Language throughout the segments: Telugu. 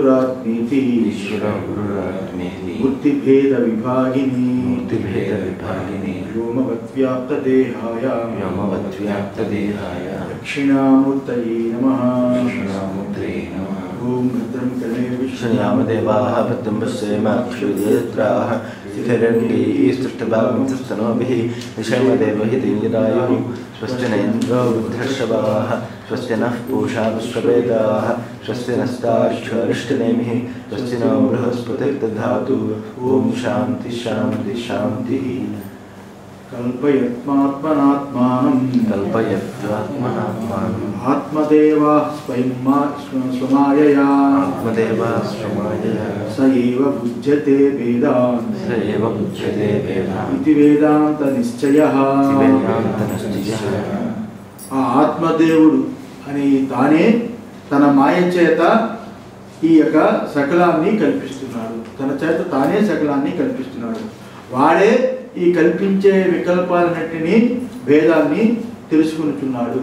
गुरुरात्मेति मूर्तिभेद विभागिनी व्योमवद्व्याप्तदेहाय दक्षिणामूर्तये नमः। ओम भद्रं कर्णेभिः देवाः भद्रं पश्येमाक्षुर्यत्राः स्थिरङ्गैस्तुष्टभागस्तनोभिः निशमदेवहितेन्द्रायुः स्वस्ति न इन्द्रो वृद्धर्षभाः स्वस्ति नः पूषा विश्ववेदाः स्वस्ति नस्तार्क्ष्यरिष्टनेमिः स्वस्ति नो बृहस्पतिर्दधातु। ओम शान्ति शान्ति शान्तिः। कल्पयत्मात्मनात्मानं आत्मदेवाः स्वमायया स एव बुध्यते वेदान् इति वेदांत निश्चयः। ఆ ఆత్మదేవుడు అని తానే తన మాయ చేత ఈ యొక్క సకలాన్ని కల్పిస్తున్నాడు, తన చేత తానే సకలాన్ని కల్పిస్తున్నాడు. వాడే ఈ కల్పించే వికల్పాలన్నింటినీ వేదాన్ని తెలుసుకుంటున్నాడు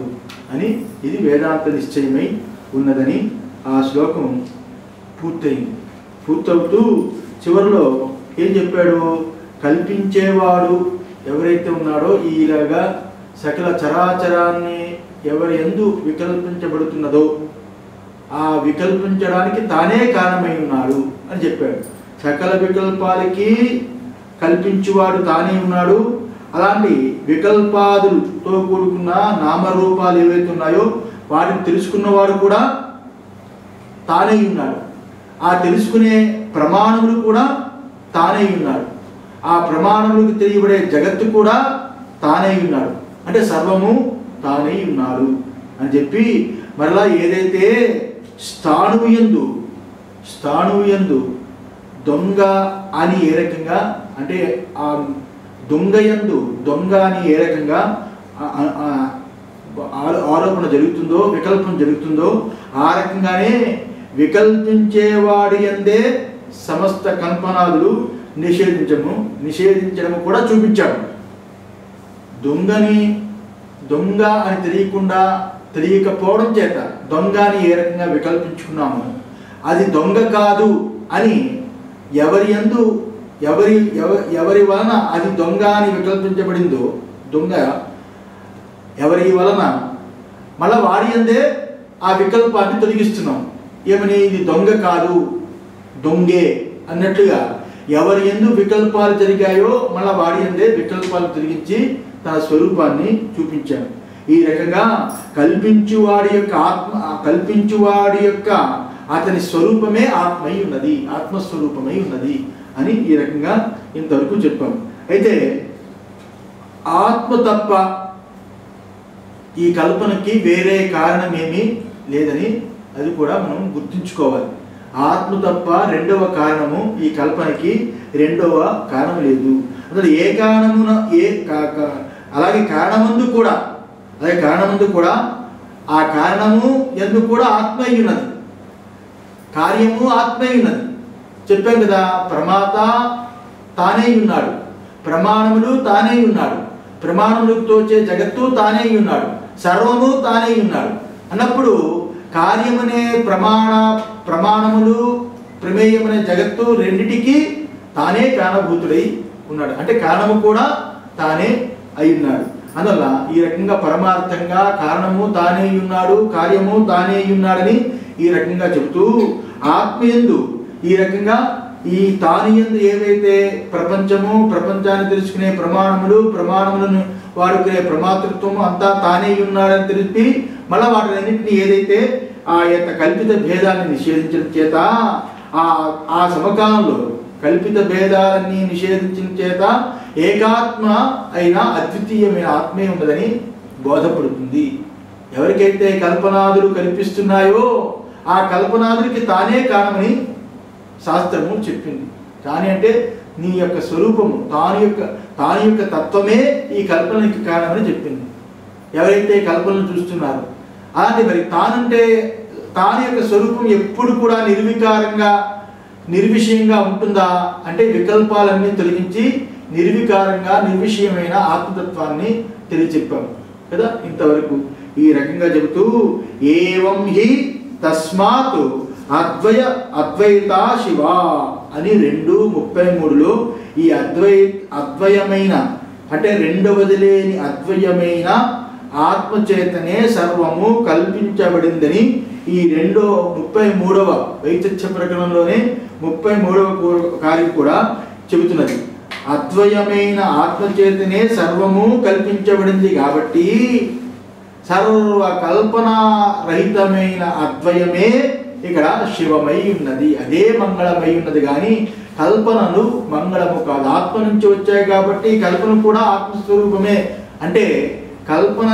అని ఇది వేదాంత నిశ్చయమై ఉన్నదని ఆ శ్లోకం పూర్తయింది. పూర్తవుతూ చివరిలో ఏం చెప్పాడు? కల్పించేవాడు ఎవరైతే ఉన్నాడో ఈలాగా సకల చరాచరాన్ని ఎవరి యందు వికల్పించబడుతున్నదో ఆ వికల్పించడానికి తానే కారణమై ఉన్నాడు అని చెప్పాడు. సకల వికల్పాలకి కల్పించువాడు తానే ఉన్నాడు. అలాంటి వికల్పాదులతో కూడుకున్న నామరూపాలు ఏవైతే ఉన్నాయో వాటిని తెలుసుకున్నవాడు కూడా తానే ఉన్నాడు. ఆ తెలుసుకునే ప్రమాణములు కూడా తానే ఉన్నాడు. ఆ ప్రమాణములకు తెలియబడే జగత్తు కూడా తానే ఉన్నాడు. అంటే సర్వము తానే ఉన్నాడు అని చెప్పి మరలా ఏదైతే స్థాణుయందు దొంగ అని ఏ రకంగా అంటే ఆ దొంగయందు దొంగ అని ఏ రకంగా ఆరోపణ జరుగుతుందో వికల్పం జరుగుతుందో ఆ రకంగానే వికల్పించేవాడి యందే సమస్త కల్పనాదులు నిషేధించడము కూడా చూపించాడు. దొంగ అని తెలియకపోవడం చేత దొంగ అని ఏ రకంగా వికల్పించుకున్నామో అది దొంగ కాదు అని ఎవరి వలన అది దొంగ అని వికల్పించబడిందో దొంగ ఎవరి వలన మళ్ళా వాడి యందే ఆ వికల్పాన్ని తొలగిస్తున్నాం. ఏమని? ఇది దొంగ కాదు దొంగే అన్నట్లుగా ఎవరి యందు వికల్పాలు జరిగాయో మళ్ళా వాడి యందే వికల్పాలు తొలగించి తన స్వరూపాన్ని చూపించాను. ఈ రకంగా కల్పించువాడి యొక్క అతని స్వరూపమే ఆత్మై ఉన్నది, ఆత్మస్వరూపమై ఉన్నది అని ఈ రకంగా ఇంతవరకు చెప్పాం. అయితే ఆత్మ తప్ప ఈ కల్పనకి వేరే కారణమేమీ లేదని అది కూడా మనం గుర్తుంచుకోవాలి. ఆత్మ తప్ప రెండవ కారణము ఈ కల్పనకి రెండవ కారణం లేదు. అసలు ఏ కారణమున అలాగే కారణమందు కూడా ఆ కారణము ఎందుకు కూడా ఆత్మ అయి ఉన్నది, కార్యము ఆత్మ అయి ఉన్నది. చెప్పాం కదా, ప్రమాత తానే ఉన్నాడు, ప్రమాణములు తానే ఉన్నాడు, ప్రమాణములకు తోచే జగత్తు తానే ఉన్నాడు, సర్వము తానే ఉన్నాడు అన్నప్పుడు కార్యమనే ప్రమాణములు ప్రమేయమనే జగత్తు రెండిటికి తానే కారణభూతుడై ఉన్నాడు. అంటే కారణము కూడా తానే అయి ఉన్నాడు. అందువల్ల ఈ రకంగా పరమార్థంగా కారణము తానే ఉన్నాడు, కార్యము తానే ఉన్నాడని ఈ రకంగా చెబుతూ ఆత్మయందు ఈ రకంగా ఈ తానియందు ఏవైతే ప్రపంచాన్ని తెలుసుకునే ప్రమాణములను వాడుకునే ప్రమాతృత్వము అంతా తానే ఉన్నాడని తెలిపి మళ్ళా వాటినన్నింటినీ ఏదైతే ఆ యొక్క కల్పిత భేదాన్ని నిషేధించడం చేత ఆ సమకాలంలో కల్పిత భేదాలన్నీ నిషేధించిన చేత ఏకాత్మ అయినా అద్వితీయమైన ఆత్మే ఉన్నదని బోధపడుతుంది. ఎవరికైతే కల్పనాదులు కల్పిస్తున్నాయో ఆ కల్పనాదులకి తానే కారణమని శాస్త్రము చెప్పింది. కానీ అంటే నీ యొక్క స్వరూపము తాని యొక్క తత్వమే ఈ కల్పనకి కారణమని చెప్పింది. ఎవరైతే కల్పనలు చూస్తున్నారో అలాంటి మరి తాని యొక్క స్వరూపం ఎప్పుడు కూడా నిర్విషయంగా ఉంటుందా అంటే వికల్పాలన్నీ తొలగించి నిర్వికారంగా నిర్విషయమైన ఆత్మతత్వాన్ని తెలియచెప్పాము కదా ఇంతవరకు. ఈ రకంగా చెబుతూ ఏవం హి తస్మాత్ అద్వైత శివ అని 2:33లో ఈ అద్వయమైన అంటే రెండవది లేని అద్వయమైన ఆత్మచేతనే సర్వము కల్పించబడిందని ఈ 33వ వైచక్ష ప్రకరణంలోనే 33వ కార్యం కూడా చెబుతున్నది. అద్వయమైన ఆత్మచేతనే సర్వము కల్పించబడింది కాబట్టి సర్వ కల్పనా రహితమైన అద్వయమే ఇక్కడ శివమై ఉన్నది, అదే మంగళమై ఉన్నది. కానీ కల్పనలు మంగళము కాదు, ఆత్మ నుంచి వచ్చాయి కాబట్టి కల్పన కూడా ఆత్మస్వరూపమే. అంటే కల్పన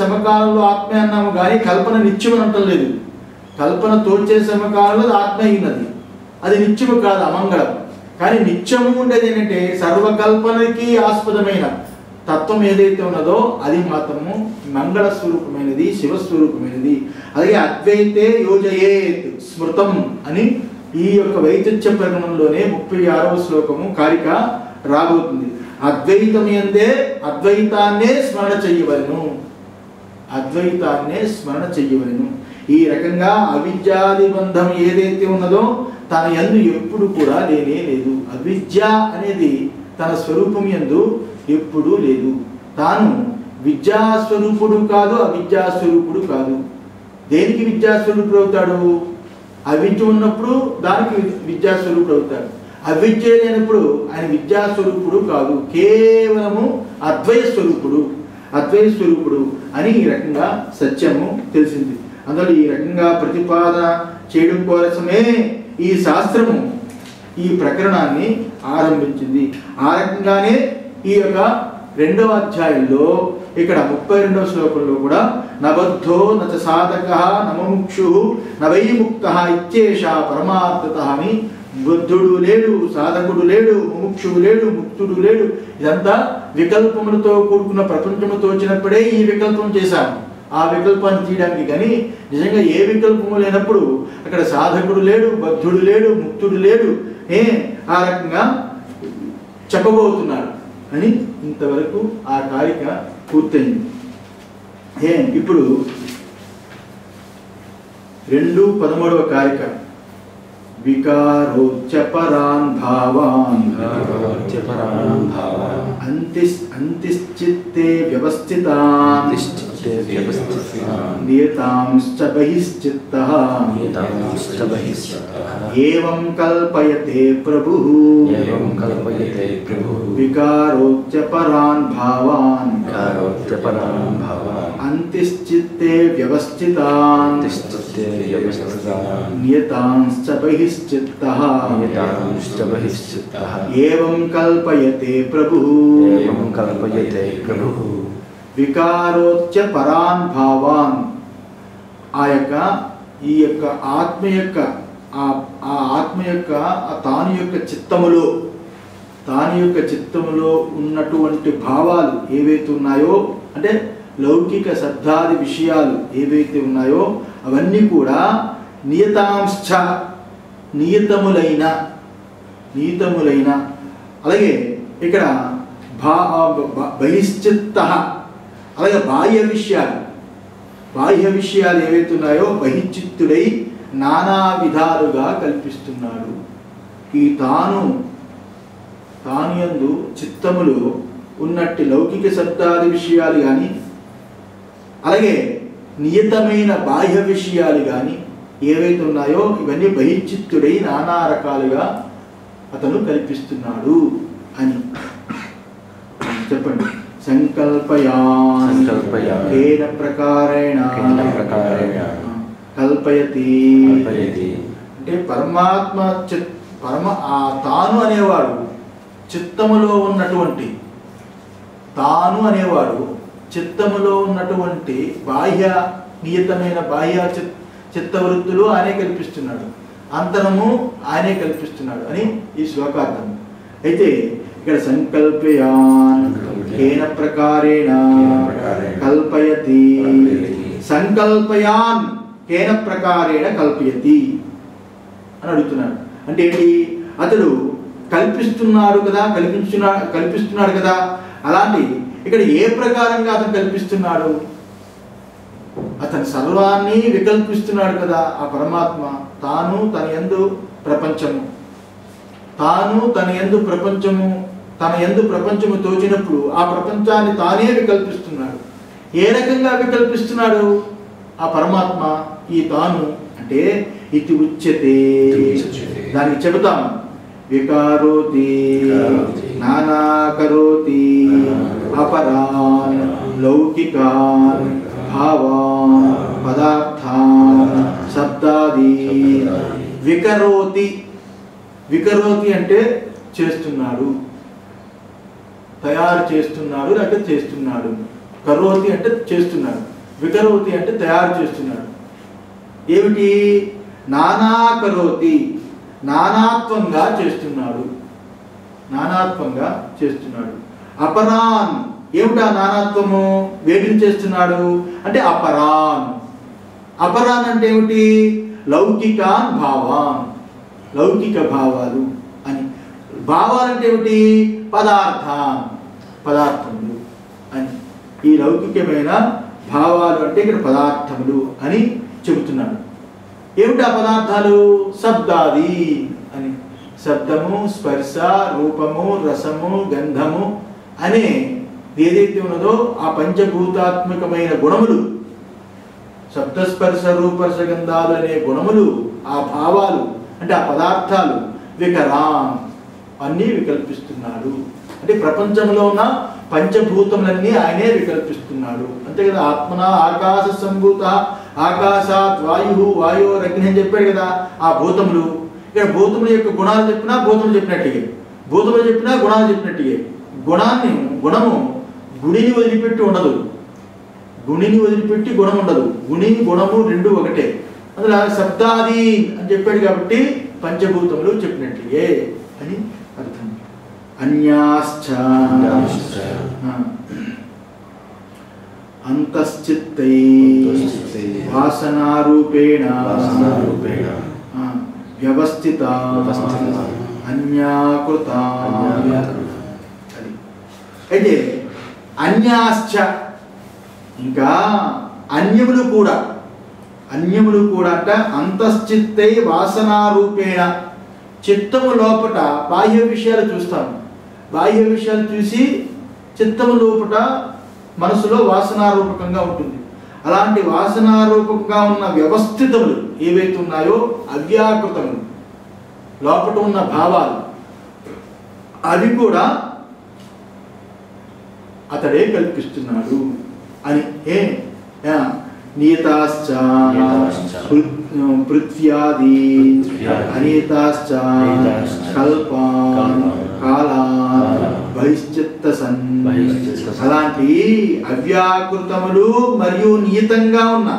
సమకాలంలో ఆత్మే అన్నాము కానీ కల్పన నిత్యం అనటం లేదు. కల్పన తోచే సమకాలంలో ఆత్మ అయినది, అది నిత్యము కాదు, అమంగళం. కానీ నిత్యము ఉండేది ఏంటంటే సర్వకల్పనకి ఆస్పదమైన తత్వం ఏదైతే ఉన్నదో అది మాత్రము మంగళ స్వరూపమైనది, శివస్వరూపమైనది. అలాగే అద్వైతే యోజయేత్ స్మృతం అని ఈ యొక్క వైచక్ష ప్రకరణంలోనే 36వ శ్లోకము కారిక రాబోతుంది. అద్వైతం యందే అద్వైతాన్నే స్మరణ చెయ్యవలెను, అద్వైతాన్నే స్మరణ చెయ్యవలెను. ఈ రకంగా అవిద్యాది బంధం ఏదైతే ఉన్నదో తన యందు ఎప్పుడు కూడా లేనే లేదు. అవిద్య అనేది తన స్వరూపం యందు ఎప్పుడూ లేదు. తాను విద్యాస్వరూపుడు కాదు, అవిద్యాస్వరూపుడు కాదు. దేనికి విద్యాస్వరూపుడు అవుతాడు? అవిద్య ఉన్నప్పుడు దానికి విద్యాస్వరూపుడు అవుతాడు. అవిద్య లేనప్పుడు ఆయన విద్యాస్వరూపుడు కాదు, కేవలము అద్వయ స్వరూపుడు అని ఈ రకంగా సత్యము తెలిసింది. అందులో ఈ రకంగా ప్రతిపాదన చేయడం కోసమే ఈ శాస్త్రము ఈ ప్రకరణాన్ని ఆరంభించింది. ఆ రకంగానే ఈ యొక్క 2వ అధ్యాయంలో ఇక్కడ 32వ శ్లోకంలో కూడా నబద్ధో నచ సాధక నమముక్షు నవై ముక్త ఇచ్చేష పరమార్థత అని బుద్ధుడు లేడు, సాధకుడు లేడు, ముముక్షువు లేడు, ముక్తుడు లేడు. ఇదంతా వికల్పములతో కూడుకున్న ప్రపంచము తోచినప్పుడే ఈ వికల్పం చేశాము. ఆ వికల్పాన్ని తీయడానికి కానీ నిజంగా ఏ వికల్పము లేనప్పుడు అక్కడ సాధకుడు లేడు, బద్ధుడు లేడు, ముక్తుడు లేడు, ఆ రకంగా చెప్పబోతున్నాడు అని ఇంతవరకు ఆ కారిక పూర్తయింది. ఇప్పుడు 2:13వ కారిక వికారోచ్చ పరాన్ భావాన్ అంతిశ్చిత్తే వ్యవస్థితాన్ నియతాంశ్చ బహిశ్చిత్తః ఏవం కల్పయతే ప్రభుః వికారోచ్చ పరాన్ భావాన్ అంతిశ్చిత్తే వ్యవస్థితాన్ నియతాంశ్చ బహిశ్చిత్తః ఏవం కల్పయతే ప్రభుః వికారోచ్య పరాన్ భావాన్. ఈ యొక్క ఆత్మ యొక్క తాను యొక్క చిత్తములో ఉన్నటువంటి భావాలు ఏవైతే ఉన్నాయో, అంటే లౌకిక శబ్దాది విషయాలు ఏవైతే ఉన్నాయో అవన్నీ కూడా నియతాంశ్చ నియతములైన అలాగే ఇక్కడ బహిశ్చిత్తః అలాగే బాహ్య విషయాలు ఏవైతే ఉన్నాయో బహిశ్చిత్తుడై నానా విధాలుగా కల్పిస్తున్నాడు. ఈ తాను యందు చిత్తములు ఉన్నట్టు లౌకిక శబ్దాది విషయాలు కానీ అలాగే నియతమైన బాహ్య విషయాలు కానీ ఏవైతే ఉన్నాయో ఇవన్నీ బహిశ్చిత్తుడై నానా రకాలుగా అతను కల్పిస్తున్నాడు అని చెప్పండి. సంకల్పయాన్ కేన ప్రకారేణ కల్పయతి అంటే పరమాత్మ తాను అనేవాడు చిత్తములో ఉన్నటువంటి బాహ్య నియతమైన బాహ్య చిత్తవృత్తులు ఆయనే కల్పిస్తున్నాడు, అంతరము ఆయనే కల్పిస్తున్నాడు అని ఈ శ్లోకార్థం. అయితే ఇక్కడ సంకల్పయాన్ కేన ప్రకారేణ కల్పయతి, సంకల్పయాన్ కేన ప్రకారేణ కల్పయతి అని అడుగుతున్నాడు. అంటే ఏంటి? అతడు కల్పిస్తున్నాడు కదా. అలాంటి ఇక్కడ ఏ ప్రకారంగా అతను కల్పిస్తున్నాడు? అతను సర్వాన్ని వికల్పిస్తున్నాడు కదా ఆ పరమాత్మ. తాను తన యందు ప్రపంచము, తాను తన యందు ప్రపంచము, తన యందు ప్రపంచము తోచినప్పుడు ఆ ప్రపంచాన్ని తానే వికల్పిస్తున్నాడు. ఏ రకంగా వికల్పిస్తున్నాడు ఆ పరమాత్మ? ఈ తాను అంటే ఇది ఉచ్యతే, దానికి చెబుతాము. వికారోతి నానాకరోతి అపరాన్ లౌకికాన్ భావాన్ పదార్థాన్ శబ్దాది. వికరోతి, వికరోతి అంటే చేస్తున్నాడు, తయారు చేస్తున్నాడు, లేక చేస్తున్నాడు. కరోతి అంటే చేస్తున్నాడు, వికరోతి అంటే తయారు చేస్తున్నాడు. ఏమిటి? నానాకరోతి, నానాత్వంగా చేస్తున్నాడు, నానాత్వంగా చేస్తున్నాడు. అపరాన్, ఏమిటా నానాత్వము? వేటిని చేస్తున్నాడు అంటే అపరాన్. అపరాన్ అంటే ఏమిటి? లౌకికాన్ భావాన్, లౌకిక భావాలు అని. భావాలంటే ఏమిటి? పదార్థాన్, పదార్థములు అని. ఈ లౌకికమైన భావాలు అంటే ఇక్కడ పదార్థములు అని చెబుతున్నాడు. ఏమిటా పదార్థాలు? శబ్దాది అని. శబ్దము, స్పర్శ, రూపము, రసము, గంధము అనే ఏదైతే ఉన్నదో ఆ పంచభూతాత్మకమైన గుణములు, శబ్దస్పర్శ రూపరస గంధాలు అనే గుణములు, ఆ భావాలు అంటే ఆ పదార్థాలు వికరాన్ అన్నీ వికల్పిస్తున్నాడు. అంటే ప్రపంచంలో ఉన్న పంచభూతములన్నీ ఆయనే వికల్పిస్తున్నాడు. అంతే కదా. ఆత్మన ఆకాశ సంభూత ఆకాశాత్ వాయు వాయోరగ్ని అని చెప్పాడు కదా. ఆ భూతములు, ఇక్కడ భూతముల యొక్క గుణాలు చెప్పినా భూతములు చెప్పినట్టుగా, భూతములు చెప్పినా గుణాలు చెప్పినట్టుగా. గుణము గుణిని వదిలిపెట్టి ఉండదు, గుణిని వదిలిపెట్టి గుణం ఉండదు. గుణి గుణము రెండు ఒకటే. అందులో శబ్దాది అని చెప్పాడు కాబట్టి పంచభూతములు చెప్పినట్టుగే అని అర్థం. అన్యాశ్చ అంతశ్చిత్తై వాసనారూపేణ వ్యవస్థిత అన్యాకృత. అయితే అన్యాశ్చ ఇంకా అన్యములు కూడా, అన్యములు కూడా అంట అంతశ్చిత్తై వాసనారూపేణ. చిత్తము లోపట బాహ్య విషయాలు చూస్తాము, బాహ్య విషయాలు చూసి చిత్తము లోపట మనసులో వాసనారూపకంగా ఉంటుంది. అలాంటి వాసనారూపకంగా ఉన్న వ్యవస్థితములు ఏవైతే ఉన్నాయో అవ్యాకృతములు, లోపట ఉన్న భావాలు, అవి కూడా అతడే కల్పిస్తున్నాడు అని. నియతాశ్చ పృథ్వ్యాది అనియతాశ్చ కల్పాన్ కాలాన్ బహిశ్చిత్త సన్. అలాంటి అవ్యాకృతములు మరియు నియతంగా ఉన్న,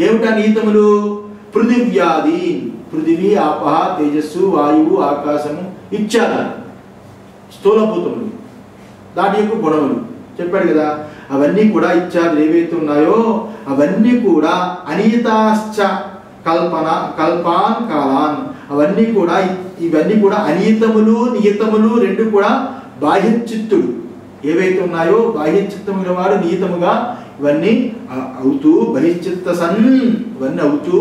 ఏమిటా నియతములు? పృథివ్యాది, పృథివీ ఆపహ తేజస్సు వాయువు ఆకాశము ఇత్యాది స్థూలభూతములు, దాని యొక్క గుణములు చెప్పాడు కదా. అవన్నీ కూడా ఇత్యాది ఏవైతే ఉన్నాయో అవన్నీ కూడా అనియతాశ్చ కల్పాన్ కాలాన్, అవన్నీ కూడా, ఇవన్నీ కూడా అనియతములు నియతములు రెండు కూడా బాహ్యచిత్తుడు ఏవైతే ఉన్నాయో బాహ్యచిత్తముల వాడు నియతముగా ఇవన్నీ అవుతూ బహిశ్చిత్త సన్, ఇవన్నీ అవుతూ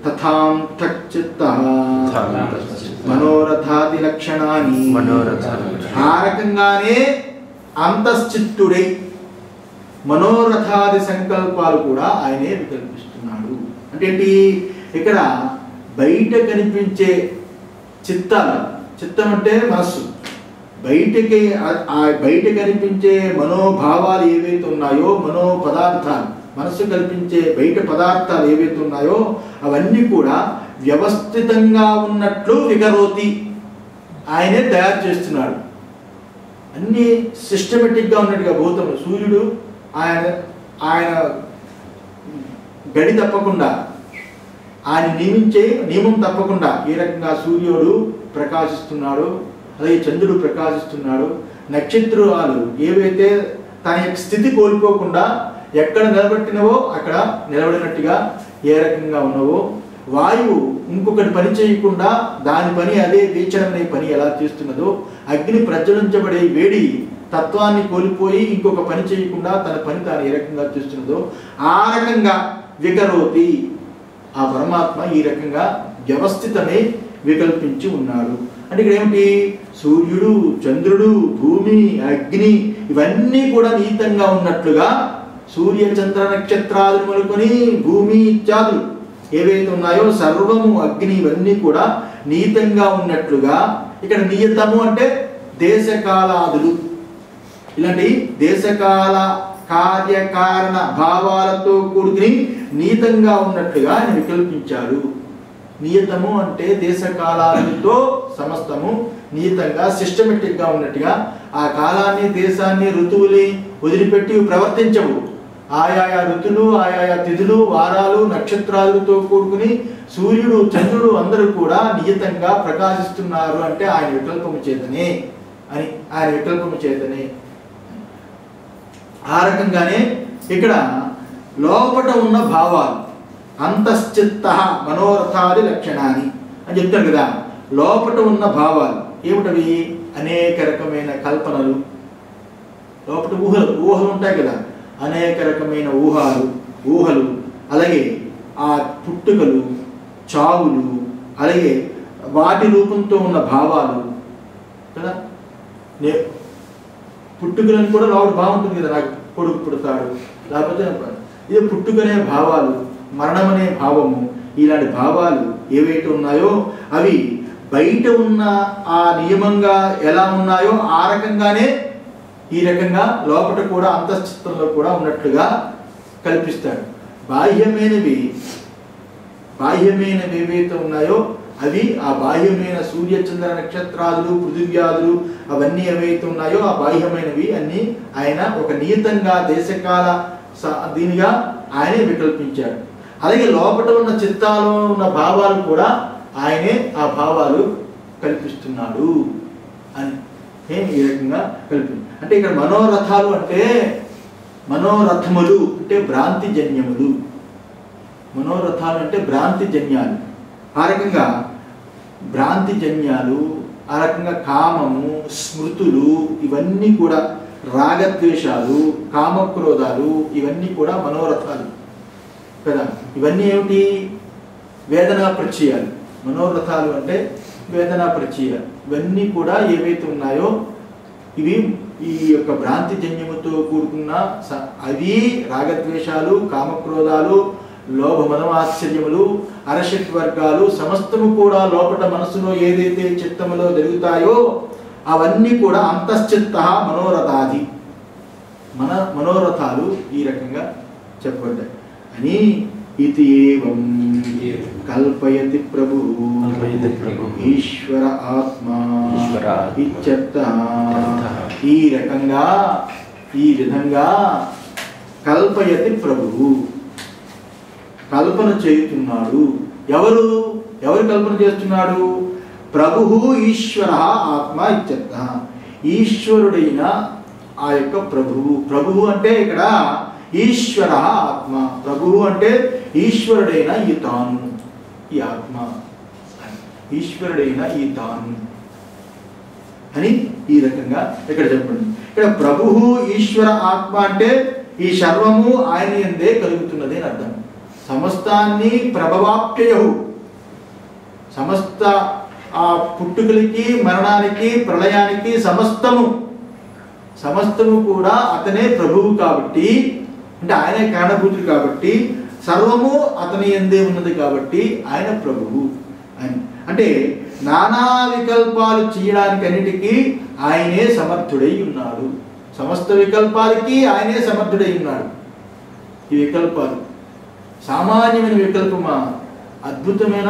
తథాంతఃచిత్త మనోరథాది లక్షణాన్ని, ఆ రకంగానే అంతశ్చిత్తుడై మనోరథాది సంకల్పాలు కూడా ఆయనే వికల్పిస్తున్నాడు. అంటే ఏంటి? ఇక్కడ బయట కనిపించే చిత్తాలు, చిత్తం అంటే మనస్సు, బయటకి బయట కనిపించే మనోభావాలు ఏవైతే ఉన్నాయో, మనో పదార్థాలు, మనస్సు కల్పించే బయట పదార్థాలు ఏవైతే ఉన్నాయో అవన్నీ కూడా వ్యవస్థితంగా ఉన్నట్లు వికరోతి, ఆయనే తయారు చేస్తున్నాడు. అన్నీ సిస్టమేటిక్గా ఉన్నట్టుగా భూతములు, సూర్యుడు ఆయన గడి తప్పకుండా, ఆయన నియమించే నియమం తప్పకుండా ఏ రకంగా సూర్యుడు ప్రకాశిస్తున్నాడు, అలాగే చంద్రుడు ప్రకాశిస్తున్నాడు, నక్షత్రాలు ఏవైతే తన యొక్క స్థితి కోల్పోకుండా ఎక్కడ నిలబెట్టినవో అక్కడ నిలబడినట్టుగా ఏ రకంగా ఉన్నవో, వాయువు ఇంకొకటి పని చేయకుండా దాని పని అదే వీచడం అనే పని ఎలా చేస్తున్నదో, అగ్ని ప్రజ్వలించబడే వేడి తత్వాన్ని కోల్పోయి ఇంకొక పని చేయకుండా తన పని తాను ఏ రకంగా చేస్తున్నదో, ఆ రకంగా వికరోతి. ఆ పరమాత్మ ఈ రకంగా వ్యవస్థితమై వికల్పించి ఉన్నాడు. అంటే ఇక్కడ ఏమిటి? సూర్యుడు, చంద్రుడు, భూమి, అగ్ని ఇవన్నీ కూడా నిహితంగా ఉన్నట్లుగా, సూర్య చంద్ర నక్షత్రాలు మొదలుకొని భూమి ఇత్యాదులు ఏవైతే ఉన్నాయో సర్వము, అగ్ని ఇవన్నీ కూడా నిహితంగా ఉన్నట్లుగా, ఇక్కడ నియతము అంటే దేశకాలాదులు, ఇలాంటి దేశకాల కార్యకారణ భావాలతో కూడుకుని నియతంగా ఉన్నట్లుగా ఆయన వికల్పించాడు. నియతము అంటే దేశకాలాలతో సమస్తము నియతంగా సిస్టమేటిక్గా ఉన్నట్టుగా, ఆ కాలాన్ని, దేశాన్ని, ఋతువుని వదిలిపెట్టి ప్రవర్తించవు. ఆయా ఋతులు, ఆయా తిథులు, వారాలు, నక్షత్రాలతో కూడుకుని సూర్యుడు, చంద్రుడు అందరూ కూడా నియతంగా ప్రకాశిస్తున్నారు. అంటే ఆయన వికల్పము చేతనే అని, ఆయన వికల్పము చేతనే. ఆ రకంగానే ఇక్కడ లోపట ఉన్న భావాలు అంతశ్చిత్త మనోరథాది లక్షణాన్ని అని చెప్తారు కదా. లోపట ఉన్న భావాలు ఏమిటవి? అనేక రకమైన కల్పనలు, లోపల ఊహలు ఉంటాయి కదా, అనేక రకమైన ఊహలు, అలాగే ఆ పుట్టుకలు, చావులు, అలాగే వాటి రూపంతో ఉన్న భావాలు కదా. పుట్టుకలను కూడా లోపల బాగుంటుంది కదా, నాకు కొడుకు పుడతాడు, లేకపోతే ఇది పుట్టుకనే భావాలు, మరణం అనే భావము, ఇలాంటి భావాలు ఏవైతే ఉన్నాయో అవి బయట ఉన్న ఆ నియమంగా ఎలా ఉన్నాయో ఆ రకంగానే ఈ రకంగా లోపల కూడా అంతఃచిత్తంలో కూడా ఉన్నట్లుగా కల్పిస్తాడు. బాహ్యమైనవి ఏవైతే ఉన్నాయో అవి ఆ బాహ్యమైన సూర్య చంద్ర నక్షత్రాదులు, పృథివ్యాదులు అవన్నీ ఏవైతే ఉన్నాయో ఆ బాహ్యమైనవి అన్నీ ఆయన ఒక నియతంగా దేశకాల దీనిగా ఆయనే వికల్పించాడు. అలాగే లోపల ఉన్న చిత్తాలో ఉన్న భావాలు కూడా ఆయనే ఆ భావాలు కల్పిస్తున్నాడు అని ఈ రకంగా అంటే ఇక్కడ మనోరథాలు అంటే మనోరథములు అంటే భ్రాంతిజన్యములు. మనోరథాలు అంటే భ్రాంతిజన్యాలు. ఆ రకంగా భ్రాంతిజన్యాలు, ఆ రకంగా కామము, స్మృతులు ఇవన్నీ కూడా, రాగద్వేషాలు, కామక్రోధాలు ఇవన్నీ కూడా మనోరథాలు కదా. ఇవన్నీ ఏమిటి? వేదనా ప్రత్యయాలు. మనోరథాలు అంటే వేదనా ప్రత్యయాలు. ఇవన్నీ కూడా ఏవైతే ఉన్నాయో ఇవి ఈ యొక్క భ్రాంతిజన్యముతో కూడుకున్న అవి రాగద్వేషాలు, కామక్రోధాలు, లోభ మదమాశ్చర్యములు, అరషట్ వర్గాలు సమస్తము కూడా లోపల మనసులో ఏదైతే చిత్తములో జరుగుతాయో అవన్నీ కూడా అంతశ్చిత్త మనోరథాది మనోరథాలు ఈ రకంగా చెప్పబడ్డాయి అని. ఇది ఏవం కల్పయతి ప్రభు ఈశ్వర ఆత్మా ఇత్యర్థః. ఈ రకంగా ఈ విధంగా కల్పయతి ప్రభువు కల్పన చేస్తున్నాడు. ఎవరు కల్పన చేస్తున్నాడు? ప్రభువు ఈశ్వర ఆత్మ ఇత్యర్థః. ఈశ్వరుడైన ఆ యొక్క ప్రభువు అంటే ఇక్కడ ఈశ్వర ఆత్మ. ప్రభువు అంటే ఈశ్వరుడైన ఈ తాను, ఈ ఆత్మ, ఈశ్వరుడైన ఈ తాను అని ఈ రకంగా ఇక్కడ చెప్పండి. ఇక్కడ ప్రభువు ఈశ్వర ఆత్మ అంటే ఈ సర్వము ఆయన యందే కలుగుతున్నది అని అర్థం. సమస్తాన్ని ప్రభవాప్యయు, సమస్త ఆ పుట్టుకలకి, మరణానికి, ప్రళయానికి సమస్తము కూడా అతనే ప్రభువు కాబట్టి, అంటే ఆయనే కారణభూతుడు కాబట్టి, సర్వము అతని యందే ఉన్నది కాబట్టి ఆయన ప్రభువు అని. అంటే నానా వికల్పాలు చేయడానికి అన్నిటికీ ఆయనే సమర్థుడై ఉన్నాడు. సమస్త వికల్పాలకి ఆయనే సమర్థుడై ఉన్నాడు. ఈ వికల్పాలు సామాన్యమైన వికల్పమా? అద్భుతమైన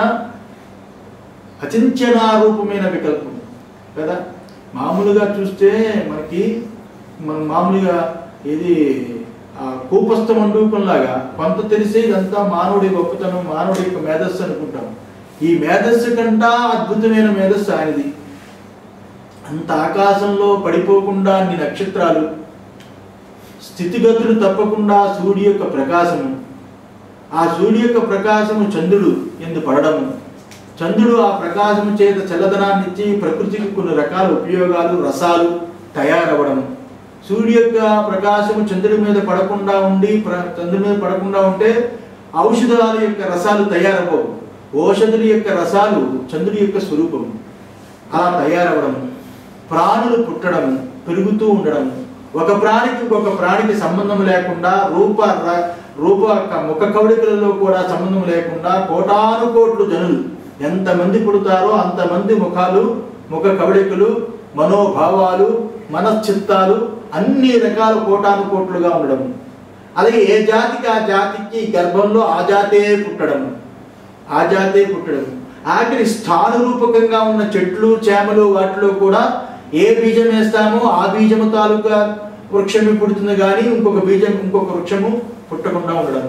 అచింత్యనారూపమైన వికల్పం కదా. మామూలుగా చూస్తే మనం మామూలుగా ఏది కూపస్థ మండూపంలాగా కొంత తెలిసే ఇదంతా మానవుడి గొప్పతనం, మానవుడి యొక్క మేధస్సు అనుకుంటాం. ఈ మేధస్సు కంటా అద్భుతమైన మేధస్సు ఆయనది. అంత ఆకాశంలో పడిపోకుండా అన్ని నక్షత్రాలు, స్థితిగతులు తప్పకుండా సూర్యుడి యొక్క ప్రకాశము, ఆ సూర్యుడి యొక్క ప్రకాశము చంద్రుడు ఎందు పడడము, చంద్రుడు ఆ ప్రకాశము చేత చల్లదనాన్ని ఇచ్చి ప్రకృతికి కొన్ని రకాల ఉపయోగాలు, రసాలు తయారవ్వడము, సూర్యుడి యొక్క ప్రకాశము చంద్రుడి మీద పడకుండా ఉంటే ఔషధాల యొక్క రసాలు తయారవవు. ఓషధుల యొక్క రసాలు చంద్రుడి యొక్క స్వరూపం. అలా తయారవడం, ప్రాణులు పుట్టడం, పెరుగుతూ ఉండడం, ఒక ప్రాణికి ఇంకొక ప్రాణికి సంబంధం లేకుండా రూప ముఖ కవళికలలో కూడా సంబంధం లేకుండా కోటాను కోట్లు జనులు ఎంతమంది పుడతారో అంతమంది ముఖాలు, ముఖ కవళికలు, మనోభావాలు, మనశ్చిత్తాలు అన్ని రకాల కోటాను కోట్లుగా ఉండడం. అలాగే ఏ జాతికి ఆ జాతికి గర్భంలో ఆ జాతే పుట్టడం. ఆఖరి స్థానురూపకంగా ఉన్న చెట్లు, చేమలు వాటిలో కూడా ఏ బీజం వేస్తామో ఆ బీజము తాలూకా వృక్షము పుడుతుంది కానీ ఇంకొక వృక్షము పుట్టకుండా ఉండడం.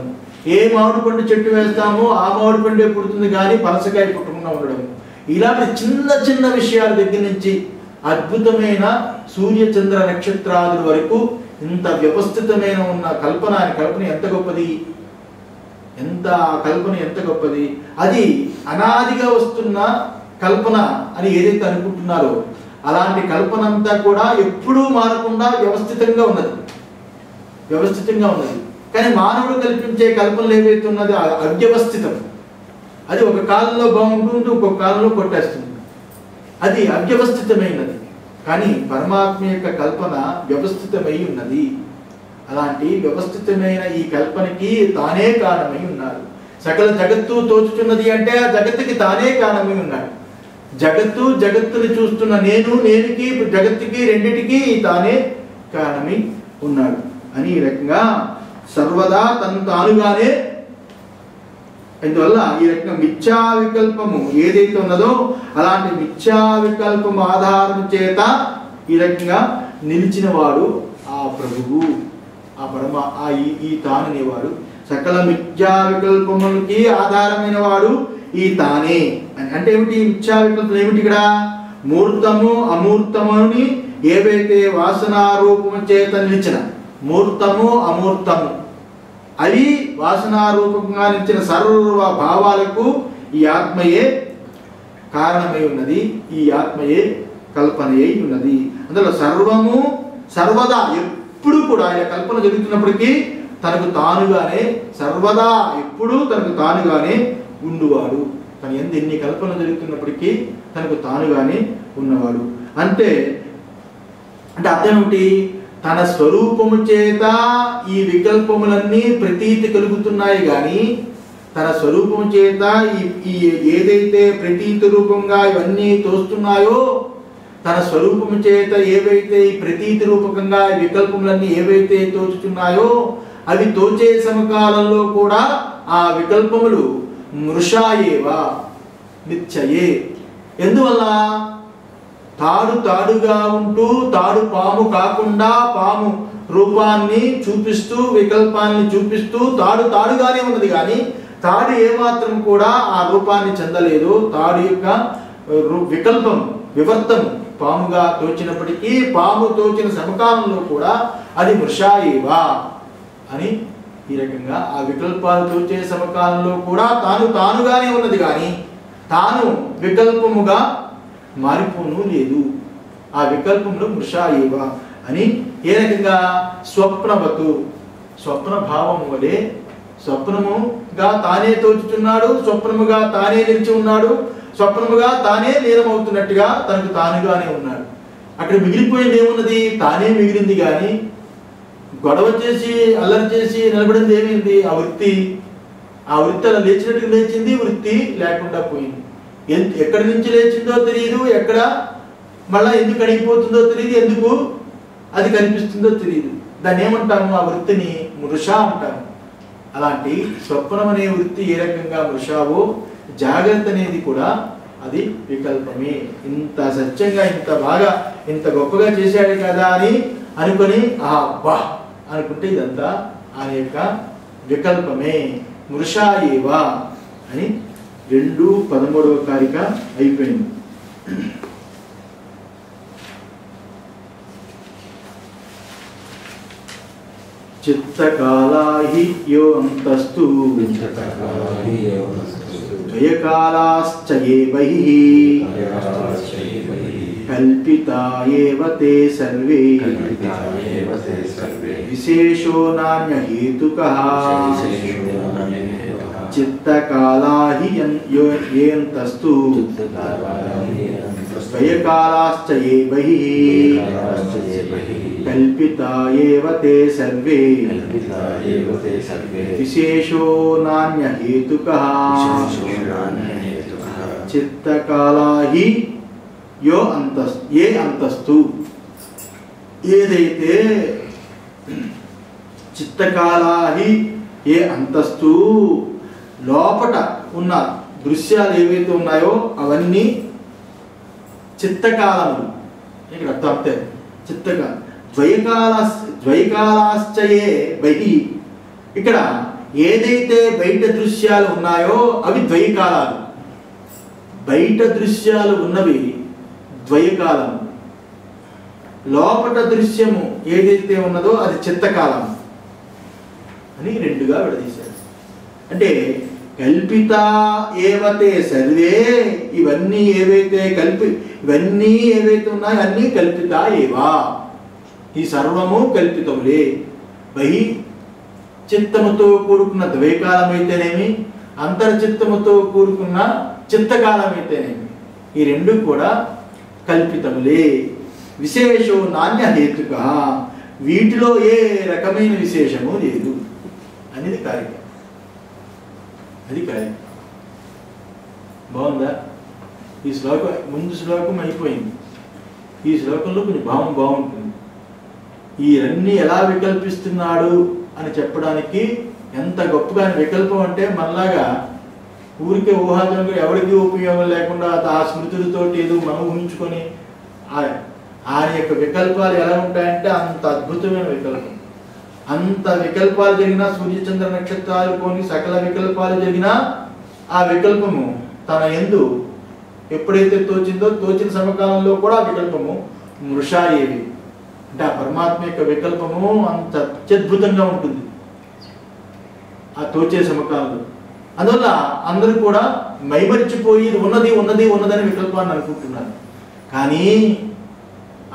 ఏ మామిడి పండు చెట్టు వేస్తామో ఆ మామిడి పండే పుడుతుంది కానీ పనసకాయ పుట్టకుండా ఉండడం. ఇలాంటి చిన్న చిన్న విషయాల దగ్గర నుంచి అద్భుతమైన సూర్య చంద్ర నక్షత్రాదుల వరకు ఇంత వ్యవస్థితమైన ఉన్న కల్పన ఎంత గొప్పది, ఎంత గొప్పది. అది అనాదిగా వస్తున్న కల్పన అని ఏదైతే అనుకుంటున్నారో అలాంటి కల్పన అంతా కూడా ఎప్పుడూ మారకుండా వ్యవస్థితంగా ఉన్నది. కానీ మానవుడు కల్పించే కల్పనలు ఏవైతే ఉన్నది అవ్యవస్థితం. అది ఒక కాలంలో బాగుంటుంది, ఇంకొక కాలంలో కొట్టేస్తుంది. అది అవ్యవస్థితమైనది. కానీ పరమాత్మ యొక్క కల్పన వ్యవస్థితమై ఉన్నది. అలాంటి వ్యవస్థితమైన ఈ కల్పనకి తానే కారణమై ఉన్నారు. సకల జగత్తు తోచుతున్నది అంటే ఆ జగత్తుకి తానే కారణమై ఉన్నాడు. జగత్తుని చూస్తున్న నేనుకి జగత్తుకి రెండిటికి తానే కారణమై ఉన్నాడు అని ఈ రకంగా సర్వదా తను తానుగానే. అందువల్ల ఈ రకంగా మిథ్యా వికల్పము ఏదైతే ఉన్నదో అలాంటి మిథ్యా వికల్పము ఆధారం చేత ఈ రకంగా నిలిచిన వాడు ఆ ప్రభువు, ఆ పరమ ఈ తాననేవాడు. సకల మిథ్యా వికల్పములకి ఆధారమైన వాడు ఈ తానే అని. అంటే ఏమిటి మిథ్యా వికల్పం? ఏమిటి ఇక్కడ? మూర్తము అమూర్తముని ఏవైతే వాసనారూపము చేత నిలిచిన మూర్తము అమూర్తము అవి వాసనారూపంగా నిలిచిన సర్వ భావాలకు ఈ ఆత్మయే కారణమై ఉన్నది. ఈ ఆత్మయే కల్పనయై ఉన్నది. అందులో సర్వము సర్వదా ఎప్పుడు కూడా ఆయన కల్పన జరుగుతున్నప్పటికీ తనకు తానుగానే సర్వదా ఎప్పుడూ తనకు తానుగానే ఉండువాడు. తను ఎన్ని కల్పనలు జరుగుతున్నప్పటికీ తనకు తానుగానే ఉన్నవాడు. అంటే అర్థం ఏమిటి? తన స్వరూపము చేత ఈ వికల్పములన్నీ ప్రతీతి కలుగుతున్నాయి కానీ తన స్వరూపము చేత ఈ ఏదైతే ప్రతీతి రూపంగా ఇవన్నీ తోస్తున్నాయో తన స్వరూపము చేత ఏవైతే ఈ ప్రతీతి రూపకంగా ఈ వికల్పములన్నీ ఏవైతే తోచుతున్నాయో అవి తోచే సమకాలంలో కూడా ఆ వికల్పములు మృషాయేవా నిత్యయే. ఎందువల్ల? తాడుగా ఉంటూ తాడు పాము కాకుండా పాము రూపాన్ని చూపిస్తూ వికల్పాన్ని చూపిస్తూ తాడుగానే ఉన్నది కానీ తాడు ఏమాత్రం కూడా ఆ రూపాన్ని చెందలేదు. తాడు యొక్క వికల్పం వివర్తం పాముగా తోచినప్పటికీ పాము తోచిన సమకాలంలో కూడా అది మృషాయేవా అని ఈ రకంగా ఆ వికల్పాలు తోచే సమకాలంలో కూడా తానుగానే ఉన్నది కానీ తాను వికల్పముగా మారిపోను లేదు. ఆ వికల్పంలో మృషాయేవ అని ఏ రకంగా స్వప్నవతు స్వప్న భావం వలె స్వప్నముగా తానే తోచుతున్నాడు, స్వప్నముగా తానే నిలిచి ఉన్నాడు, స్వప్నముగా తానే లీనమవుతున్నట్టుగా తనకు తానుగానే ఉన్నాడు. అక్కడ మిగిలిపోయింది ఏమున్నది? తానే మిగిలింది కానీ గొడవ చేసి అల్లరి చేసి నిలబడింది ఏమైంది? ఆ వృత్తి అలా లేచినట్టుగా లేచింది, వృత్తి లేకుండా పోయింది. ఎక్కడి నుంచి లేచిందో తెలియదు, ఎక్కడ మళ్ళా ఎందుకు అడిగిపోతుందో తెలియదు, ఎందుకు అది కనిపిస్తుందో తెలియదు. దాన్ని ఏమంటాము? ఆ వృత్తిని మృష అంటాము. అలాంటి స్వప్నం అనే వృత్తి ఏ రకంగా మృషావో జాగ్రత్త అనేది కూడా అది వికల్పమే. ఇంత సత్యంగా ఇంత బాగా ఇంత గొప్పగా చేశాడు కదా అని అనుకొని బా అనుకుంటే ఇదంతా ఆయన యొక్క వికల్పమే. మృషాయేవా అని 2:13 కారిక అయిపోయింది. చిత్తకాలాహి యో అంతస్తు జయకాలాశ్చ ఏ బహిః కల్పిత కల్పితా ఏవ తే సర్వే విశేషో నాన్య హేతుకః చిత్తకాలా హి యేంతస్తు స్వయకాలాశ్చ ఏ బహిః కల్పితా ఏవ తే సర్వే విశేషో నాన్య హేతుకః చిత్తకాలా హి ఏ అంతస్తు ఏదైతే చిత్తకాలాహి ఏ అంతస్తు లోపట ఉన్న దృశ్యాలు ఏవైతే ఉన్నాయో అవన్నీ చిత్తకాలములు. ఇక్కడ తప్పే చిత్తకాల ద్వైకాలాశ్చయే బహి. ఇక్కడ ఏదైతే బయట దృశ్యాలు ఉన్నాయో అవి ద్వైకాలాలు, బయట దృశ్యాలు ఉన్నవి ద్వైకాలం, లోపట దృశ్యము ఏదైతే ఉన్నదో అది చిత్తకాలం అని రెండుగా విడదీశారు. అంటే కల్పిత ఏవతే సర్వే, ఇవన్నీ ఏవైతే ఇవన్నీ ఏవైతే ఉన్నాయో అన్నీ కల్పిత ఏవా, ఈ సర్వము కల్పితములే. బహి చిత్తముతో కూడుకున్న ద్వైకాలమైతేనేమి, అంతర్చిత్తముతో కూడుకున్న చిత్తకాలమైతేనేమి, ఈ రెండు కూడా కల్పితములే. విశేషో నాణ్య హేతుక, వీటిలో ఏ రకమైన విశేషము లేదు అనేది కార్యం. అది కార్యం. బాగుందా? ఈ శ్లోకం ముందు శ్లోకం అయిపోయింది, ఈ శ్లోకంలో కొంచెం భావం బాగుంటుంది. ఈ అన్ని ఎలా వికల్పిస్తున్నాడు అని చెప్పడానికి ఎంత గొప్పగా వికల్పం అంటే మనలాగా ఊరికే ఊహాజనంగా ఎవరికి ఉపయోగం లేకుండా ఆ స్మృతులతోటి ఏదో మనం ఊహించుకొని ఆయన యొక్క వికల్పాలు ఎలా ఉంటాయంటే అంత అద్భుతమైన వికల్పం. అంత వికల్పాలు జరిగినా, సూర్యచంద్ర నక్షత్రాలు కొని సకల వికల్పాలు జరిగినా ఆ వికల్పము తన యందు ఎప్పుడైతే తోచిందో తోచిన సమకాలంలో కూడా వికల్పము మృషాయేవి అంటే ఆ పరమాత్మ యొక్క వికల్పము అంత అత్యద్భుతంగా ఉంటుంది ఆ తోచే సమకాలంలో. అందువల్ల అందరూ కూడా మైమరిచిపోయి ఉన్నది ఉన్నది ఉన్నదని వికల్పాన్ని అనుకుంటున్నారు. కానీ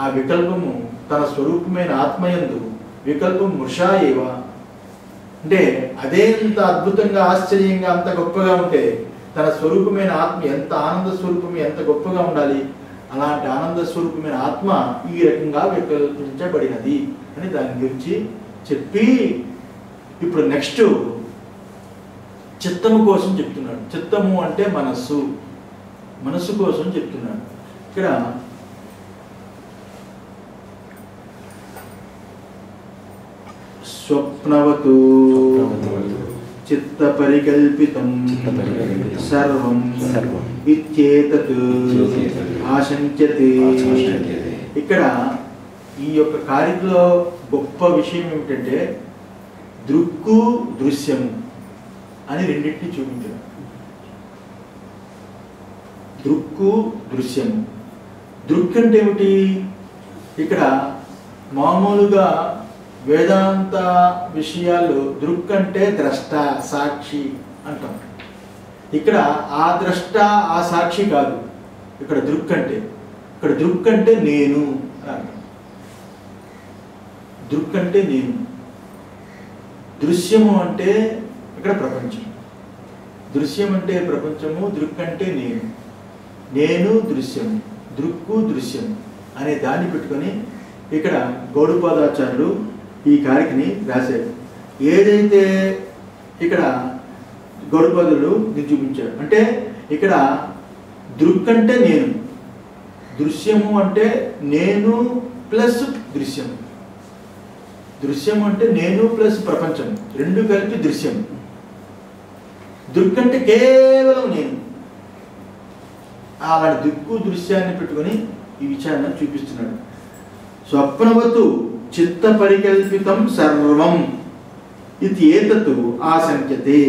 ఆ వికల్పము తన స్వరూపమైన ఆత్మయందు వికల్పం మృషా ఏవ అంటే అదే అంత అద్భుతంగా ఆశ్చర్యంగా అంత గొప్పగా ఉంటే తన స్వరూపమైన ఆత్మ ఎంత ఆనంద స్వరూపం ఎంత గొప్పగా ఉండాలి. అలాంటి ఆనంద స్వరూపమైన ఆత్మ ఈ రకంగా వికల్పించబడినది అని దాని గురించి చెప్పి ఇప్పుడు నెక్స్ట్ చిత్తము కోసం చెప్తున్నాడు. చిత్తము అంటే మనస్సు, మనస్సు కోసం చెప్తున్నాడు. ఇక్కడ స్వప్నవతు చిత్త పరికల్పితం సర్వం ఇత్యేతత్ ఆశంక్యతే. ఇక్కడ ఈ యొక్క కార్యంలో గొప్ప విషయం ఏమిటంటే దృక్కు దృశ్యము అని రెండింటిని చూపించారు. దృక్కు దృశ్యము. దృక్ అంటే ఏమిటి? ఇక్కడ మామూలుగా వేదాంత విషయాలు దృక్ అంటే ద్రష్ట సాక్షి అంటాం. ఇక్కడ ఆ ద్రష్ట ఆ సాక్షి కాదు. ఇక్కడ దృక్ అంటే నేను అంటాం. దృక్ అంటే నేను. దృశ్యము అంటే ఇక్కడ ప్రపంచం. దృశ్యం అంటే ప్రపంచము, దృక్ అంటే నేను. నేను దృశ్యము, దృక్కు దృశ్యం అనే దాన్ని పెట్టుకొని ఇక్కడ గౌడపాదాచార్యులు ఈ కారికని రాశారు. ఏదైతే ఇక్కడ గౌడపాదులు చూపించాడు అంటే ఇక్కడ దృక్ అంటే నేను, దృశ్యము అంటే నేను ప్లస్ దృశ్యం. దృశ్యం అంటే నేను ప్లస్ ప్రపంచం రెండు కలిపి దృశ్యం. దృక్ అంటే కేవలం నేను. అలాంటి దిక్కు దృశ్యాన్ని పెట్టుకొని ఈ విచారణ చూపిస్తున్నాడు. స్వప్నవతు చిత్త పరికల్పితం సర్వం ఇది ఏతతు ఆశంక్యతే.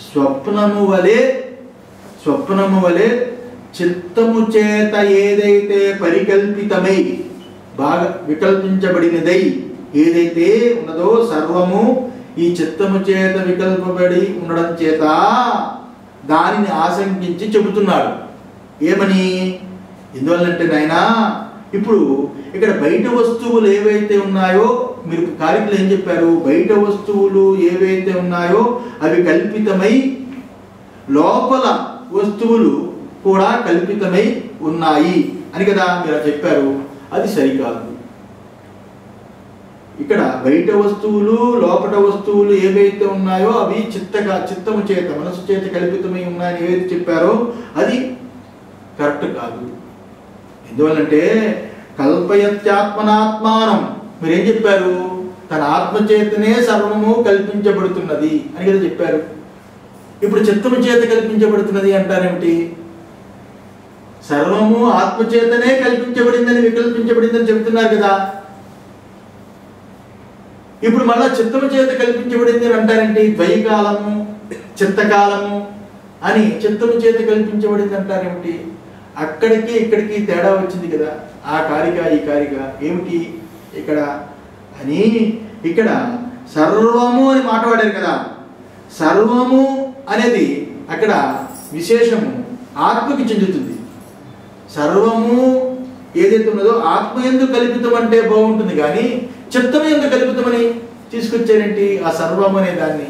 స్వప్నము వలె చిత్తము చేత ఏదైతే పరికల్పితమై బాగా వికల్పించబడినదై ఏదైతే ఉన్నదో సర్వము ఈ చిత్తము చేత వికల్పబడి ఉండడం చేత దానిని ఆశంకించి చెబుతున్నాడు. ఏమని? ఎందువల్లంటే నాయనా ఇప్పుడు ఇక్కడ బయట వస్తువులు ఏవైతే ఉన్నాయో మీరు కారికలు ఏం చెప్పారు? బయట వస్తువులు ఏవైతే ఉన్నాయో అవి కల్పితమై లోపల వస్తువులు కూడా కల్పితమై ఉన్నాయి అని కదా మీరు చెప్పారు. అది సరికాదు. ఇక్కడ బయట వస్తువులు లోపల వస్తువులు ఏవైతే ఉన్నాయో అవి చిత్తము చేత మనసు చేత కల్పితమై ఉన్నాయని ఏవైతే చెప్పారో అది కరెక్ట్ కాదు. ఎందువల్లంటే కల్పయత్యాత్మనాత్మానం మీరేం చెప్పారు? తన ఆత్మచేతనే సర్వము కల్పించబడుతున్నది అని కదా చెప్పారు. ఇప్పుడు చిత్తము చేత కల్పించబడుతున్నది అంటారేమిటి? సర్వము ఆత్మచేతనే కల్పించబడిందని వికల్పించబడిందని చెబుతున్నారు కదా. ఇప్పుడు మళ్ళా చిత్తము చేత కల్పించబడింది అని అంటారేంటి? ద్వైకాలము చిత్తకాలము అని చిత్తము చేత కల్పించబడింది అంటారేమిటి? అక్కడికి ఇక్కడికి తేడా వచ్చింది కదా. ఆ కారిక ఈ కారిక ఏమిటి ఇక్కడ అని ఇక్కడ సర్వము అని మాట్లాడారు కదా. సర్వము అనేది అక్కడ విశేషము ఆత్మకి చెందుతుంది. సర్వము ఏదైతే ఉన్నదో ఆత్మ ఎందుకు కల్పితం అంటే బాగుంటుంది, కానీ చిత్తం ఎందుకు కల్పితమని తీసుకొచ్చారేంటి? ఆ సర్వం అనే దాన్ని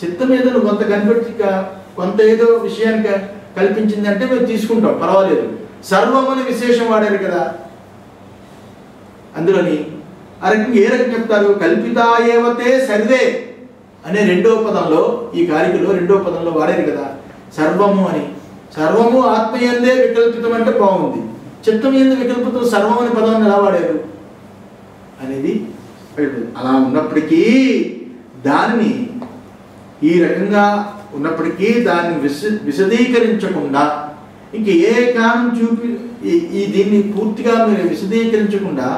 చిత్తం ఏదో కొంత కనిపెట్టి కొంత ఏదో విషయాన్ని కల్పించింది అంటే మేము తీసుకుంటాం, పర్వాలేదు. సర్వం అనే విశేషం వాడారు కదా. అందులోని ఆ రకంగా ఏ రకంగా చెప్తారు? కల్పితాయేవతే సర్వే అనే రెండవ పదంలో ఈ కారికలో రెండవ పదంలో వాడారు కదా సర్వము అని. సర్వము ఆత్మయందే వికల్పితం అంటే బాగుంది. చిత్తం ఎందు వికల్పితం సర్వం అనే పదాన్ని ఎలా వాడారు అనేది అలా ఉన్నప్పటికీ దానిని ఈ రకంగా ఉన్నప్పటికీ దాన్ని విశదీకరించకుండా ఇంక ఏ కారణం చూపి దీన్ని పూర్తిగా మీరు విశదీకరించకుండా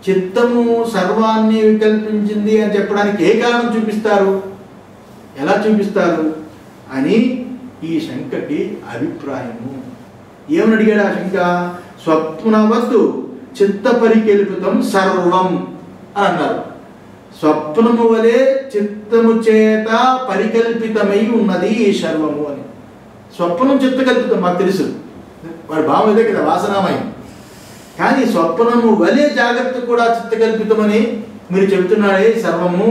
చిత్తము సర్వాన్ని వికల్పించింది అని చెప్పడానికి ఏ కారణం చూపిస్తారు? ఎలా చూపిస్తారు అని ఈ శంకకి అభిప్రాయము. ఏమని అడిగాడు ఆ శంక? స్వప్నవత్తు చిత్త పరికల్పితం సర్వం అని అన్నారు. స్వప్నము వలె చిత్తము చేత పరికల్పితమై ఉన్నది ఈ సర్వము అని. స్వప్నం చిత్త కల్పితం మాకు తెలుసు, వాడి భావం ఇదే కదా, వాసనామయం. కానీ స్వప్నము వలె జాగ్రత్త కూడా చిత్త కల్పితమని మీరు చెబుతున్నాడే సర్వము,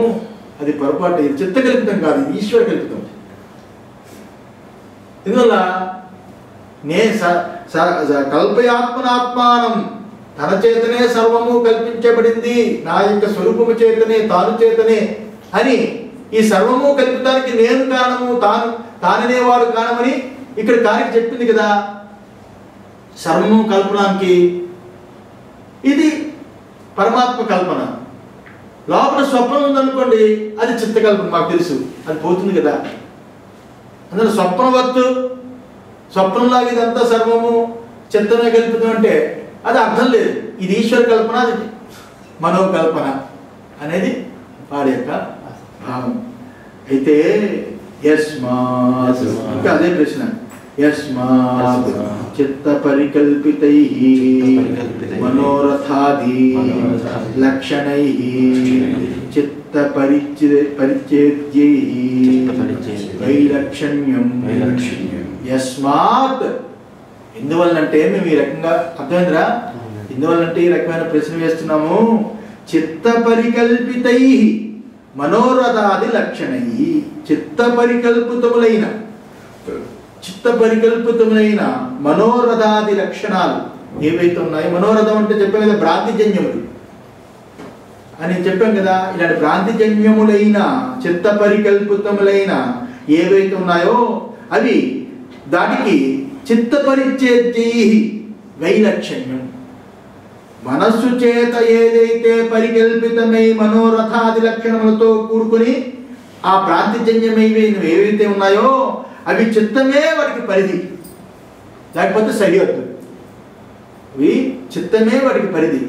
అది పొరపాటు. ఇది చిత్త కల్పితం కాదు, ఇది ఈశ్వర కల్పితం. ఇందువల్ల కల్పయాత్మనాత్మానం తన చేతనే సర్వము కల్పించబడింది, నా యొక్క స్వరూపము చేతనే తాను చేతనే అని ఈ సర్వము కల్పితానికి నేను కారణము, తాననేవాడు కారణమని ఇక్కడ కారికి చెప్పింది కదా. సర్వము కల్పనానికి ఇది పరమాత్మ కల్పన. లోపల స్వప్నం ఉందనుకోండి, అది చిత్తకల్పన, మాకు తెలుసు, అది పోతుంది కదా. అందులో స్వప్నవత్తు స్వప్నంలాగా ఇదంతా సర్వము చిత్తమే కల్పితం అంటే అది అర్థం లేదు. ఇది ఈశ్వర కల్పన, అది మనోకల్పన అనేది వాడి యొక్క భావం. అయితే యస్మాత్ ఇంకా అదే ప్రశ్న, యస్మాత్ చిత్త పరికల్పితైః మనోరథాది లక్షణైః చిత్త పరిచ్ఛేద్యైః వైలక్షణ్యం. యస్మాత్ ఎందువల్లంటే మేము ఈ రకంగా అర్థమైందిరా, ఎందువల్లంటే ఈ రకమైన ప్రశ్న వేస్తున్నాము. చిత్త పరికల్పితైః మనోరథాది లక్షణైః చిత్త పరికల్పితములైన మనోరథాది లక్షణాలు ఏవైతే ఉన్నాయో, మనోరథం అంటే చెప్పాం కదా భ్రాంతిజన్యములు అని చెప్పాం కదా. ఇలాంటి భ్రాంతిజన్యములైన చిత్త పరికల్పితములైన ఏవైతే ఉన్నాయో అవి దానికి చిత్త పరిచ్ఛేద్యైః వైలక్షణ్యం. మనస్సు చేత ఏదైతే పరికల్పితమై మనోరథాది లక్షణములతో కూడుకొని ఆ భ్రాంతిజన్యమైనవి ఏవైతే ఉన్నాయో అవి చిత్తమే వాటికి పరిధి, లేకపోతే సరిహద్దు. అవి చిత్తమే వాటికి పరిధి,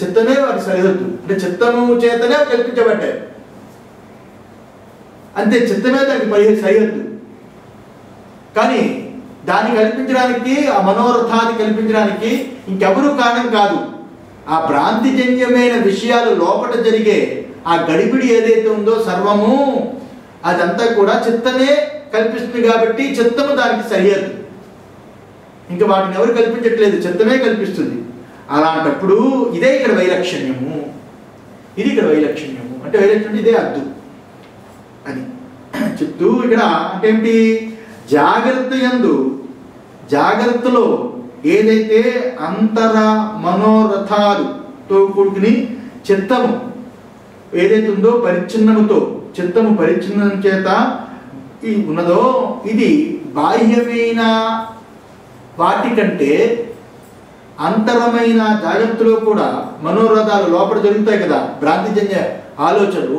చిత్తమే వాటి సరిహద్దు. అంటే చిత్తము చేతనే కల్పించబడ్డాయి అంతే, చిత్తమే దానికి సరిహద్దు. కానీ దాన్ని కల్పించడానికి, ఆ మనోరథాన్ని కల్పించడానికి ఇంకెవరూ కారణం కాదు. ఆ భ్రాంతిజన్యమైన విషయాలు లోపల జరిగే ఆ గడిబిడి ఏదైతే ఉందో సర్వము అదంతా కూడా చిత్తమే కల్పిస్తుంది. కాబట్టి చిత్తము దానికి సరిహద్దు. ఇంకా వాటిని ఎవరు కల్పించట్లేదు, చిత్తమే కల్పిస్తుంది. అలాంటప్పుడు ఇదే ఇక్కడ వైలక్షణ్యము, ఇది ఇక్కడ వైలక్షణ్యము. అంటే వైలక్షణ్యం ఇదే అద్దు అని చెప్తూ ఇక్కడ అంటే ఏంటి, జాగ్రత్త యందు, జాగ్రత్తలో ఏదైతే అంతర మనోరథాలుతో కూడుకుని చిత్తము ఏదైతే ఉందో పరిచ్ఛిన్నముతో, చిత్తము పరిచ్ఛిన్నం చేత ఉన్నదో, ఇది బాహ్యమైన వాటికంటే అంతరమైన జాగ్రత్తలో కూడా మనోరథాలు లోపల జరుగుతాయి కదా, భ్రాంతిజన్య ఆలోచనలు,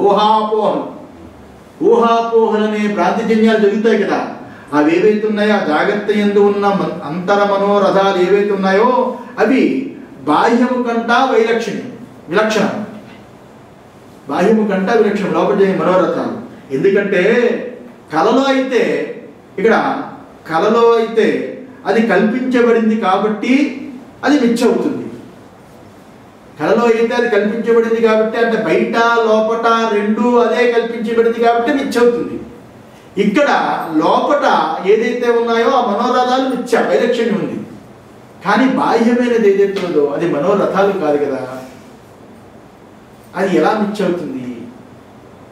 ఊహాపోహలనే భ్రాంతిజన్యాలు జరుగుతాయి కదా. అవి ఏవైతే ఉన్నాయో ఆ జాగ్రత్త యందు ఉన్న అంతర మనోరథాలు ఏవైతే ఉన్నాయో అవి బాహ్యము కంటా విలక్షణం, బాహ్యము కంటా విలక్షణం లోపల జరిగే మనోరథాలు. ఎందుకంటే కలలో అయితే అది కల్పించబడింది కాబట్టి అది మిథ్య అవుతుంది. కలలో అయితే అది కల్పించబడింది కాబట్టి, అంటే బయట లోపట రెండు అదే కల్పించబడింది కాబట్టి మిథ్య అవుతుంది. ఇక్కడ లోపట ఏదైతే ఉన్నాయో ఆ మనోరథాలు మిథ్య, వైలక్షణ్యం ఉంది. కానీ బాహ్యమైనది ఏదైతే ఉందో అది మనోరథాలు కాదు కదా, అది ఎలా మిథ్య అవుతుంది?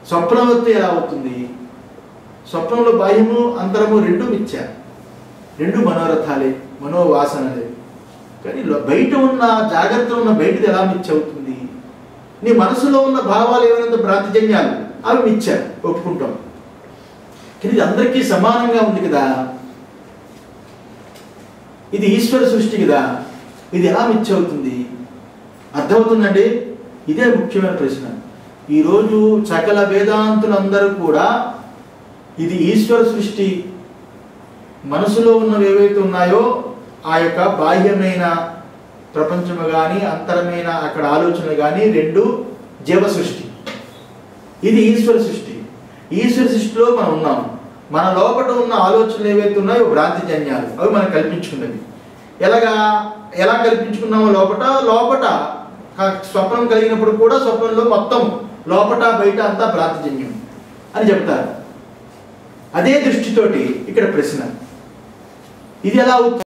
స్వప్నవత్తు ఎలా అవుతుంది? స్వప్నంలో బాహ్యము అంతరము రెండు మిథ్య, రెండు మనోరథాలే, మనోవాసనలే. కానీ బయట ఉన్న జాగ్రత్తలో ఉన్న బయటది ఎలా మిథ్య అవుతుంది? నీ మనసులో ఉన్న భావాలు ఏమైనా భ్రాంతిజన్యాలు అవి మిథ్య, ఒప్పుకుంటాం. కానీ ఇది అందరికీ సమానంగా ఉంది కదా, ఇది ఈశ్వర సృష్టి కదా, ఇది ఎలా మిథ్య అవుతుంది? అర్థమవుతుందండి? ఇదే ముఖ్యమైన ప్రశ్న. ఈరోజు సకల వేదాంతులందరూ కూడా ఇది ఈశ్వర సృష్టి, మనసులో ఉన్నవి ఏవైతే ఉన్నాయో ఆ యొక్క బాహ్యమైన ప్రపంచము కానీ అంతరమైన అక్కడ ఆలోచనలు కానీ రెండు జీవ సృష్టి, ఇది ఈశ్వర సృష్టి. ఈశ్వర సృష్టిలో మనం ఉన్నాము. మన లోపల ఉన్న ఆలోచనలు ఏవైతే ఉన్నాయో భ్రాంతిజన్యాలు, అవి మనం కల్పించుకున్నవి. ఎలా కల్పించుకున్నామో లోపట స్వప్నం కలిగినప్పుడు కూడా స్వప్నంలో మొత్తం లోపట బయట అంతా భ్రాంతిజన్యం అని చెప్తారు. అదే దృష్టితోటి ఇక్కడ ప్రశ్న, ఇది ఎలా అవుతుంది?